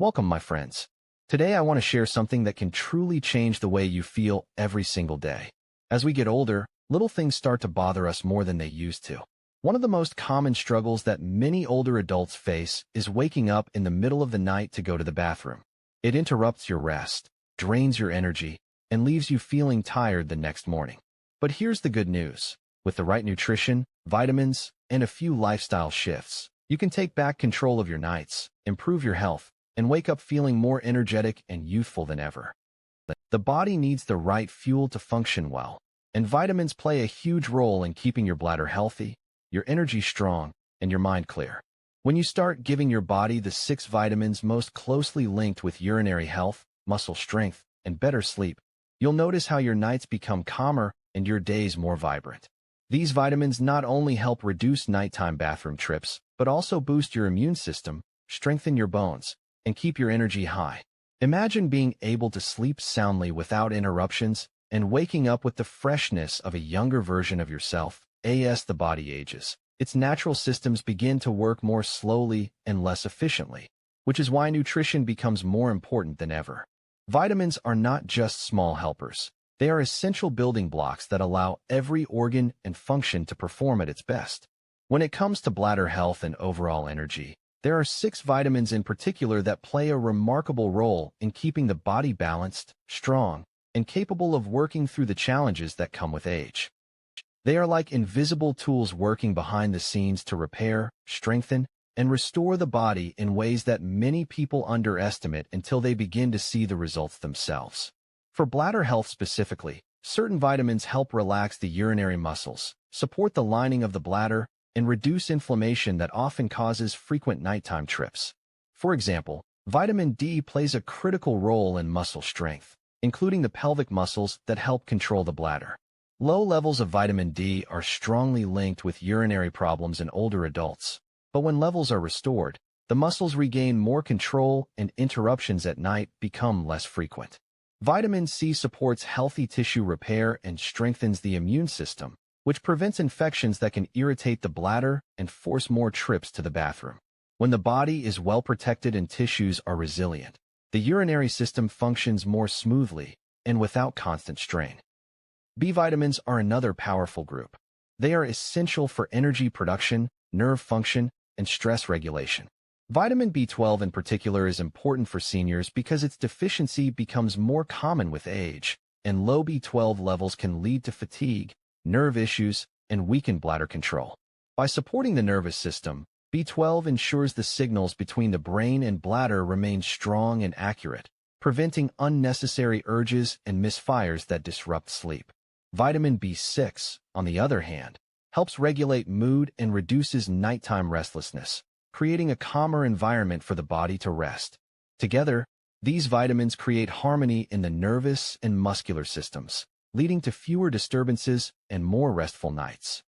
Welcome, my friends. Today I want to share something that can truly change the way you feel every single day. As we get older, little things start to bother us more than they used to. One of the most common struggles that many older adults face is waking up in the middle of the night to go to the bathroom. It interrupts your rest, drains your energy, and leaves you feeling tired the next morning. But here's the good news. With the right nutrition, vitamins, and a few lifestyle shifts, you can take back control of your nights, improve your health, and wake up feeling more energetic and youthful than ever. The body needs the right fuel to function well, and vitamins play a huge role in keeping your bladder healthy, your energy strong, and your mind clear. When you start giving your body the 6 vitamins most closely linked with urinary health, muscle strength, and better sleep, you'll notice how your nights become calmer and your days more vibrant. These vitamins not only help reduce nighttime bathroom trips, but also boost your immune system, strengthen your bones, and keep your energy high. Imagine being able to sleep soundly without interruptions and waking up with the freshness of a younger version of yourself. As the body ages, its natural systems begin to work more slowly and less efficiently, which is why nutrition becomes more important than ever. Vitamins are not just small helpers. They are essential building blocks that allow every organ and function to perform at its best. When it comes to bladder health and overall energy, there are 6 vitamins in particular that play a remarkable role in keeping the body balanced, strong, and capable of working through the challenges that come with age. They are like invisible tools working behind the scenes to repair, strengthen, and restore the body in ways that many people underestimate until they begin to see the results themselves. For bladder health specifically, certain vitamins help relax the urinary muscles, support the lining of the bladder, and reduce inflammation that often causes frequent nighttime trips. For example, vitamin D plays a critical role in muscle strength, including the pelvic muscles that help control the bladder. Low levels of vitamin D are strongly linked with urinary problems in older adults, but when levels are restored, the muscles regain more control and interruptions at night become less frequent. Vitamin C supports healthy tissue repair and strengthens the immune system, which prevents infections that can irritate the bladder and force more trips to the bathroom. When the body is well protected and tissues are resilient, the urinary system functions more smoothly and without constant strain. B vitamins are another powerful group. They are essential for energy production, nerve function, and stress regulation. Vitamin B12 in particular is important for seniors because its deficiency becomes more common with age, and low B12 levels can lead to fatigue, nerve issues, and weakened bladder control. By supporting the nervous system, B12 ensures the signals between the brain and bladder remain strong and accurate, preventing unnecessary urges and misfires that disrupt sleep. Vitamin B6, on the other hand, helps regulate mood and reduces nighttime restlessness, creating a calmer environment for the body to rest. Together, these vitamins create harmony in the nervous and muscular systems, leading to fewer disturbances and more restful nights.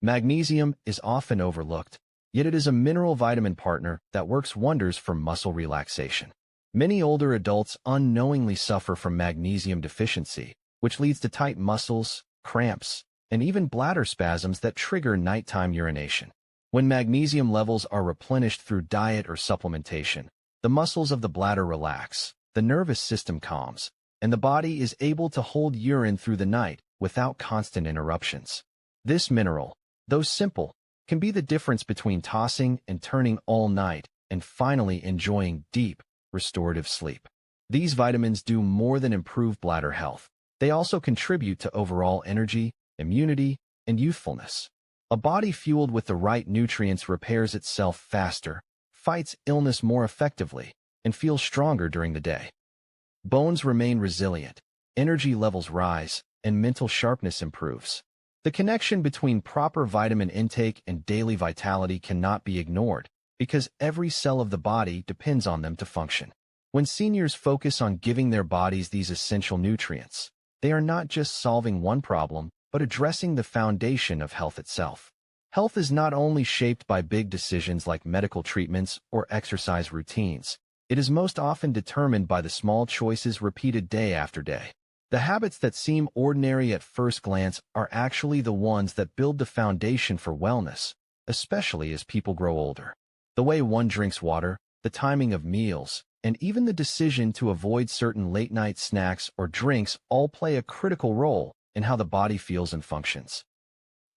Magnesium is often overlooked, yet it is a mineral vitamin partner that works wonders for muscle relaxation. Many older adults unknowingly suffer from magnesium deficiency, which leads to tight muscles, cramps, and even bladder spasms that trigger nighttime urination. When magnesium levels are replenished through diet or supplementation, the muscles of the bladder relax, the nervous system calms, and the body is able to hold urine through the night without constant interruptions. This mineral, though simple, can be the difference between tossing and turning all night and finally enjoying deep, restorative sleep. These vitamins do more than improve bladder health. They also contribute to overall energy, immunity, and youthfulness. A body fueled with the right nutrients repairs itself faster, fights illness more effectively, and feels stronger during the day. Bones remain resilient, energy levels rise, and mental sharpness improves. The connection between proper vitamin intake and daily vitality cannot be ignored, because every cell of the body depends on them to function. When seniors focus on giving their bodies these essential nutrients, they are not just solving one problem, but addressing the foundation of health itself. Health is not only shaped by big decisions like medical treatments or exercise routines. It is most often determined by the small choices repeated day after day. The habits that seem ordinary at first glance are actually the ones that build the foundation for wellness, especially as people grow older. The way one drinks water, the the timing of meals, and even the decision to avoid certain late-night snacks or drinks all play a critical role in how the body feels and functions.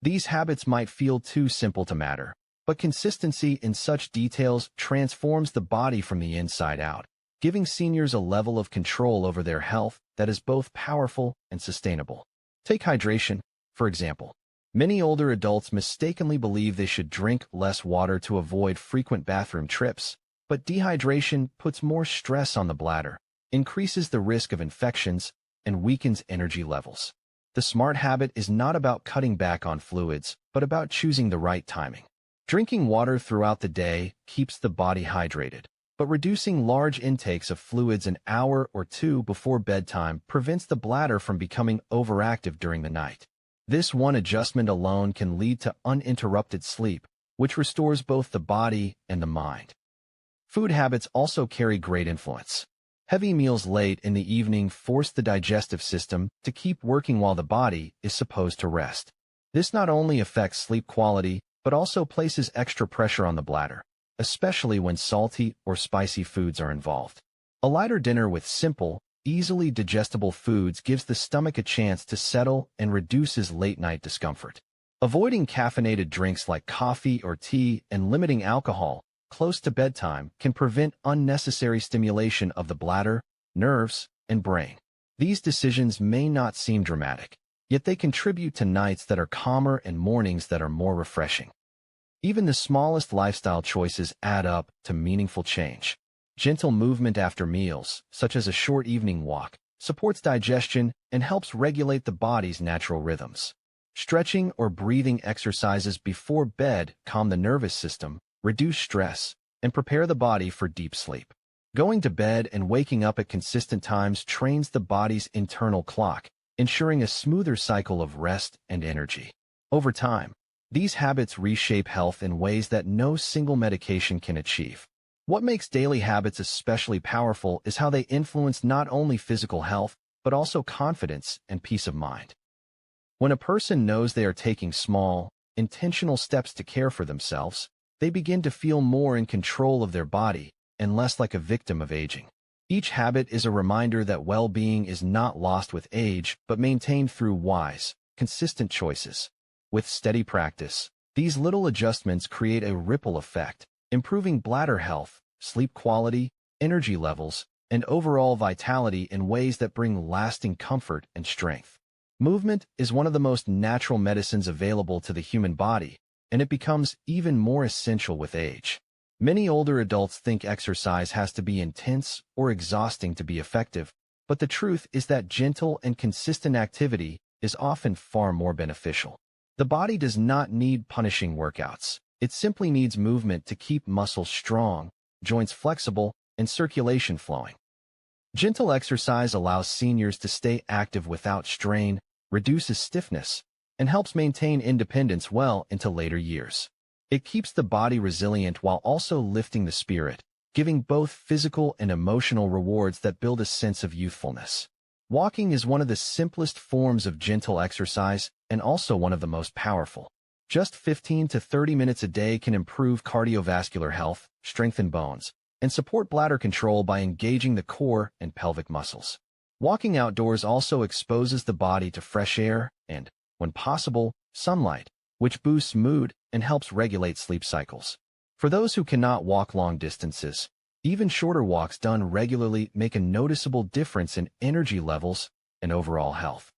These habits might feel too simple to matter, but consistency in such details transforms the body from the inside out, giving seniors a level of control over their health that is both powerful and sustainable. Take hydration, for example. Many older adults mistakenly believe they should drink less water to avoid frequent bathroom trips, but dehydration puts more stress on the bladder, increases the risk of infections, and weakens energy levels. The smart habit is not about cutting back on fluids, but about choosing the right timing. Drinking water throughout the day keeps the body hydrated, but reducing large intakes of fluids an hour or two before bedtime prevents the bladder from becoming overactive during the night. This one adjustment alone can lead to uninterrupted sleep, which restores both the body and the mind. Food habits also carry great influence. Heavy meals late in the evening force the digestive system to keep working while the body is supposed to rest. This not only affects sleep quality, but also places extra pressure on the bladder, especially when salty or spicy foods are involved. A lighter dinner with simple, easily digestible foods gives the stomach a chance to settle and reduces late-night discomfort. Avoiding caffeinated drinks like coffee or tea and limiting alcohol close to bedtime can prevent unnecessary stimulation of the bladder, nerves, and brain. These decisions may not seem dramatic, yet they contribute to nights that are calmer and mornings that are more refreshing. Even the smallest lifestyle choices add up to meaningful change. Gentle movement after meals, such as a short evening walk, supports digestion and helps regulate the body's natural rhythms. Stretching or breathing exercises before bed calm the nervous system, reduce stress, and prepare the body for deep sleep. Going to bed and waking up at consistent times trains the body's internal clock, ensuring a smoother cycle of rest and energy. Over time, these habits reshape health in ways that no single medication can achieve. What makes daily habits especially powerful is how they influence not only physical health, but also confidence and peace of mind. When a person knows they are taking small, intentional steps to care for themselves, they begin to feel more in control of their body and less like a victim of aging. Each habit is a reminder that well-being is not lost with age, but maintained through wise, consistent choices. With steady practice, these little adjustments create a ripple effect, improving bladder health, sleep quality, energy levels, and overall vitality in ways that bring lasting comfort and strength. Movement is one of the most natural medicines available to the human body, and it becomes even more essential with age. Many older adults think exercise has to be intense or exhausting to be effective, but the truth is that gentle and consistent activity is often far more beneficial. The body does not need punishing workouts. It simply needs movement to keep muscles strong, joints flexible, and circulation flowing. Gentle exercise allows seniors to stay active without strain, reduces stiffness, and helps maintain independence well into later years. It keeps the body resilient while also lifting the spirit, giving both physical and emotional rewards that build a sense of youthfulness. Walking is one of the simplest forms of gentle exercise and also one of the most powerful. Just 15 to 30 minutes a day can improve cardiovascular health, strengthen bones, and support bladder control by engaging the core and pelvic muscles. Walking outdoors also exposes the body to fresh air and, when possible, sunlight, which boosts mood and helps regulate sleep cycles. For those who cannot walk long distances, even shorter walks done regularly make a noticeable difference in energy levels and overall health.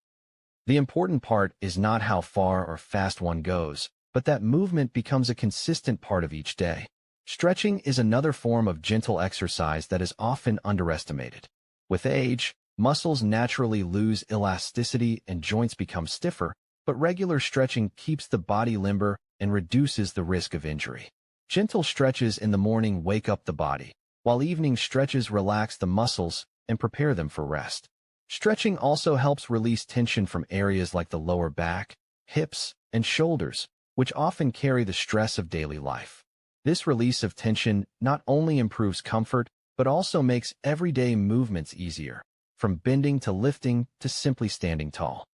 The important part is not how far or fast one goes, but that movement becomes a consistent part of each day. Stretching is another form of gentle exercise that is often underestimated. With age, muscles naturally lose elasticity and joints become stiffer, but regular stretching keeps the body limber and reduces the risk of injury. Gentle stretches in the morning wake up the body, while evening stretches relax the muscles and prepare them for rest. Stretching also helps release tension from areas like the lower back, hips, and shoulders, which often carry the stress of daily life. This release of tension not only improves comfort, but also makes everyday movements easier, from bending to lifting to simply standing tall.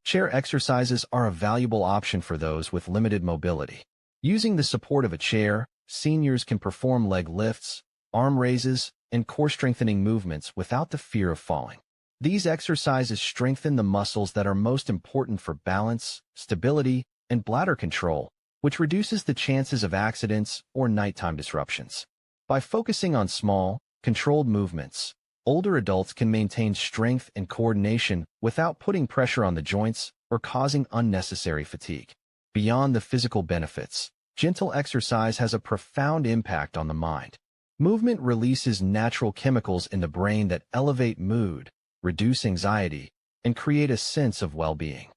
Chair exercises are a valuable option for those with limited mobility. Using the support of a chair, seniors can perform leg lifts, arm raises, and core-strengthening movements without the fear of falling. These exercises strengthen the muscles that are most important for balance, stability, and bladder control, which reduces the chances of accidents or nighttime disruptions. By focusing on small, controlled movements, older adults can maintain strength and coordination without putting pressure on the joints or causing unnecessary fatigue. Beyond the physical benefits, gentle exercise has a profound impact on the mind. Movement releases natural chemicals in the brain that elevate mood, reduce anxiety, and create a sense of well-being.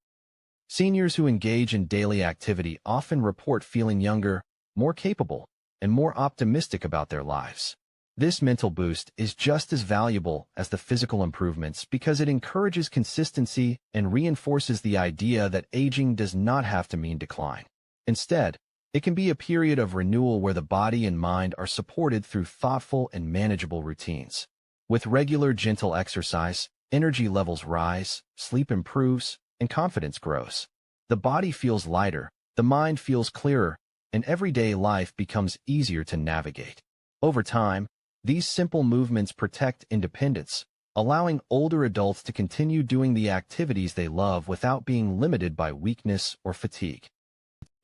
Seniors who engage in daily activity often report feeling younger, more capable, and more optimistic about their lives. This mental boost is just as valuable as the physical improvements because it encourages consistency and reinforces the idea that aging does not have to mean decline. Instead, it can be a period of renewal where the body and mind are supported through thoughtful and manageable routines. With regular gentle exercise, energy levels rise, sleep improves, and confidence grows. The body feels lighter, the mind feels clearer, and everyday life becomes easier to navigate. Over time, these simple movements protect independence, allowing older adults to continue doing the activities they love without being limited by weakness or fatigue.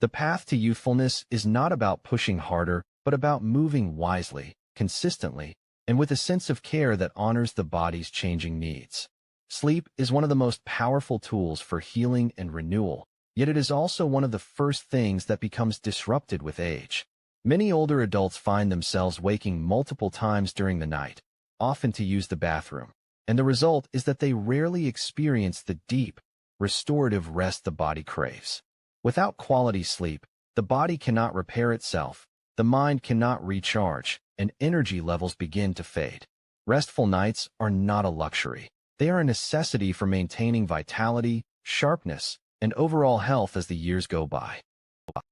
The path to youthfulness is not about pushing harder, but about moving wisely, consistently, and with a sense of care that honors the body's changing needs. Sleep is one of the most powerful tools for healing and renewal, yet it is also one of the first things that becomes disrupted with age. Many older adults find themselves waking multiple times during the night, often to use the bathroom, and the result is that they rarely experience the deep, restorative rest the body craves. Without quality sleep, the body cannot repair itself, the mind cannot recharge, and energy levels begin to fade. Restful nights are not a luxury. They are a necessity for maintaining vitality, sharpness, and overall health as the years go by.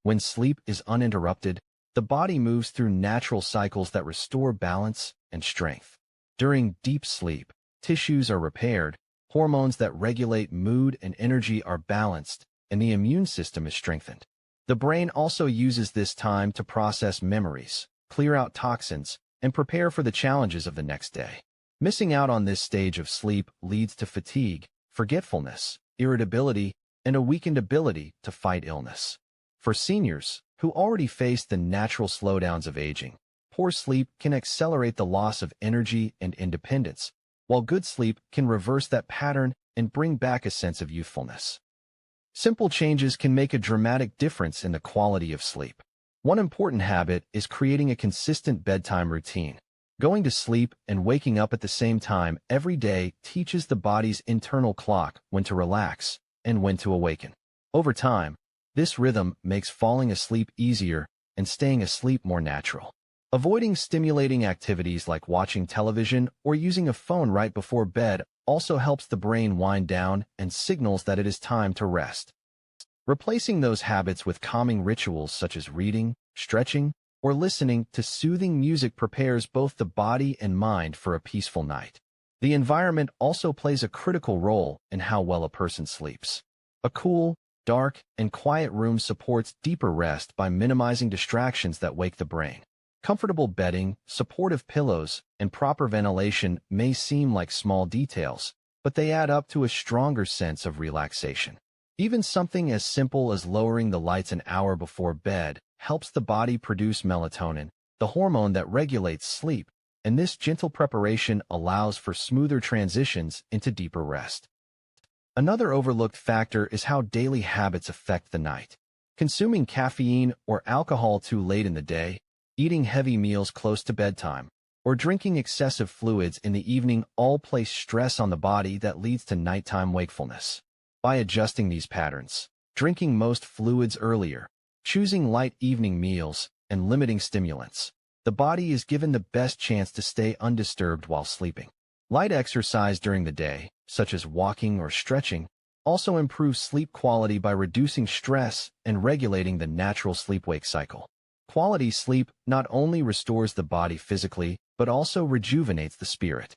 When sleep is uninterrupted, the body moves through natural cycles that restore balance and strength. During deep sleep, tissues are repaired, hormones that regulate mood and energy are balanced, and the immune system is strengthened. The brain also uses this time to process memories, clear out toxins, and prepare for the challenges of the next day. Missing out on this stage of sleep leads to fatigue, forgetfulness, irritability, and a weakened ability to fight illness. For seniors, who already face the natural slowdowns of aging, poor sleep can accelerate the loss of energy and independence, while good sleep can reverse that pattern and bring back a sense of youthfulness. Simple changes can make a dramatic difference in the quality of sleep. One important habit is creating a consistent bedtime routine. Going to sleep and waking up at the same time every day teaches the body's internal clock when to relax and when to awaken. Over time, this rhythm makes falling asleep easier and staying asleep more natural. Avoiding stimulating activities like watching television or using a phone right before bed also helps the brain wind down and signals that it is time to rest. Replacing those habits with calming rituals such as reading, stretching, or listening to soothing music prepares both the body and mind for a peaceful night. The environment also plays a critical role in how well a person sleeps. A cool, dark, and quiet room supports deeper rest by minimizing distractions that wake the brain. Comfortable bedding, supportive pillows, and proper ventilation may seem like small details, but they add up to a stronger sense of relaxation. Even something as simple as lowering the lights an hour before bed helps the body produce melatonin, the hormone that regulates sleep, and this gentle preparation allows for smoother transitions into deeper rest. Another overlooked factor is how daily habits affect the night. Consuming caffeine or alcohol too late in the day, eating heavy meals close to bedtime, or drinking excessive fluids in the evening all place stress on the body that leads to nighttime wakefulness. By adjusting these patterns, drinking most fluids earlier, choosing light evening meals, and limiting stimulants, the body is given the best chance to stay undisturbed while sleeping. Light exercise during the day, such as walking or stretching, also improves sleep quality by reducing stress and regulating the natural sleep-wake cycle. Quality sleep not only restores the body physically, but also rejuvenates the spirit.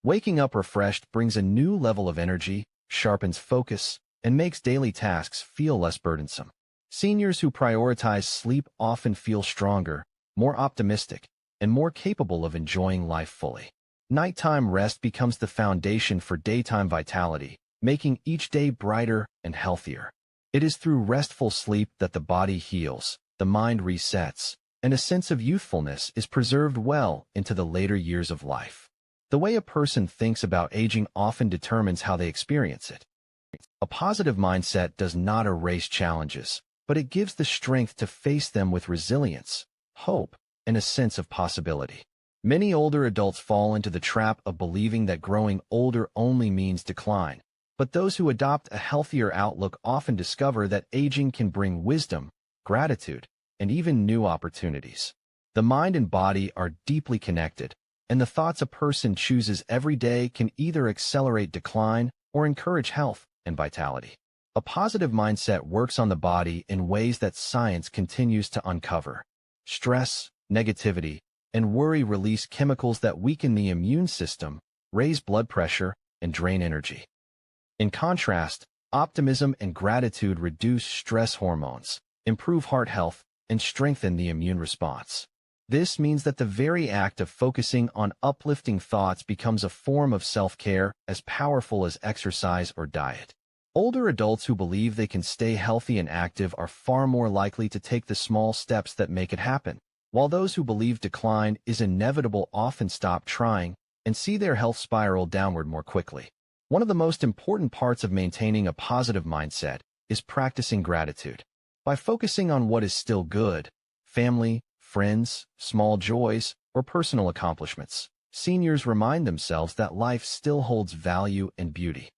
Waking up refreshed brings a new level of energy, sharpens focus, and makes daily tasks feel less burdensome. Seniors who prioritize sleep often feel stronger, more optimistic, and more capable of enjoying life fully. Nighttime rest becomes the foundation for daytime vitality, making each day brighter and healthier. It is through restful sleep that the body heals, the mind resets, and a sense of youthfulness is preserved well into the later years of life. The way a person thinks about aging often determines how they experience it. A positive mindset does not erase challenges, but it gives the strength to face them with resilience, hope, and a sense of possibility. Many older adults fall into the trap of believing that growing older only means decline, but those who adopt a healthier outlook often discover that aging can bring wisdom, gratitude, and even new opportunities. The mind and body are deeply connected, and the thoughts a person chooses every day can either accelerate decline or encourage health and vitality. A positive mindset works on the body in ways that science continues to uncover. Stress, negativity, and worry release chemicals that weaken the immune system, raise blood pressure, and drain energy. In contrast, optimism and gratitude reduce stress hormones, improve heart health, and strengthen the immune response. This means that the very act of focusing on uplifting thoughts becomes a form of self-care as powerful as exercise or diet. Older adults who believe they can stay healthy and active are far more likely to take the small steps that make it happen, while those who believe decline is inevitable often stop trying and see their health spiral downward more quickly. One of the most important parts of maintaining a positive mindset is practicing gratitude. By focusing on what is still good, family, friends, small joys, or personal accomplishments, seniors remind themselves that life still holds value and beauty.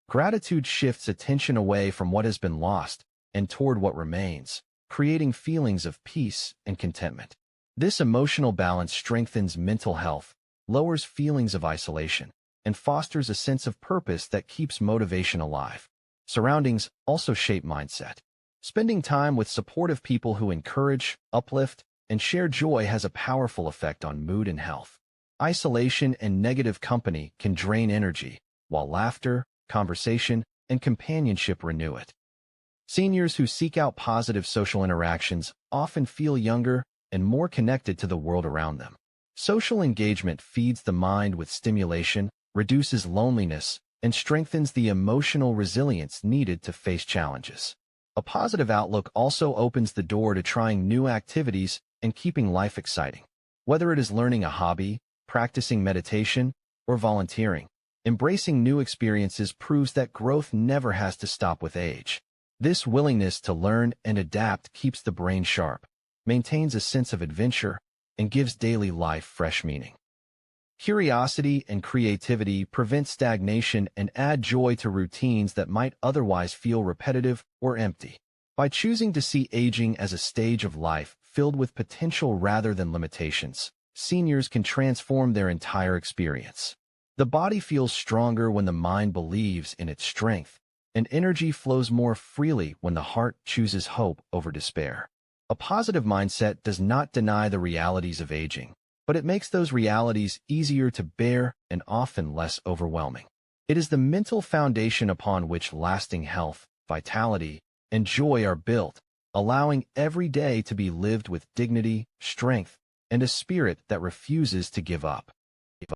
Gratitude shifts attention away from what has been lost and toward what remains, creating feelings of peace and contentment. This emotional balance strengthens mental health, lowers feelings of isolation, and fosters a sense of purpose that keeps motivation alive. Surroundings also shape mindset. Spending time with supportive people who encourage, uplift, and share joy has a powerful effect on mood and health. Isolation and negative company can drain energy, while laughter, conversation, and companionship renew it. Seniors who seek out positive social interactions often feel younger and more connected to the world around them. Social engagement feeds the mind with stimulation, reduces loneliness, and strengthens the emotional resilience needed to face challenges. A positive outlook also opens the door to trying new activities and keeping life exciting. Whether it is learning a hobby, practicing meditation, or volunteering, embracing new experiences proves that growth never has to stop with age. This willingness to learn and adapt keeps the brain sharp, maintains a sense of adventure, and gives daily life fresh meaning. Curiosity and creativity prevent stagnation and add joy to routines that might otherwise feel repetitive or empty. By choosing to see aging as a stage of life filled with potential rather than limitations, seniors can transform their entire experience. The body feels stronger when the mind believes in its strength, and energy flows more freely when the heart chooses hope over despair. A positive mindset does not deny the realities of aging, but it makes those realities easier to bear and often less overwhelming. It is the mental foundation upon which lasting health, vitality, and joy are built, allowing every day to be lived with dignity, strength, and a spirit that refuses to give up.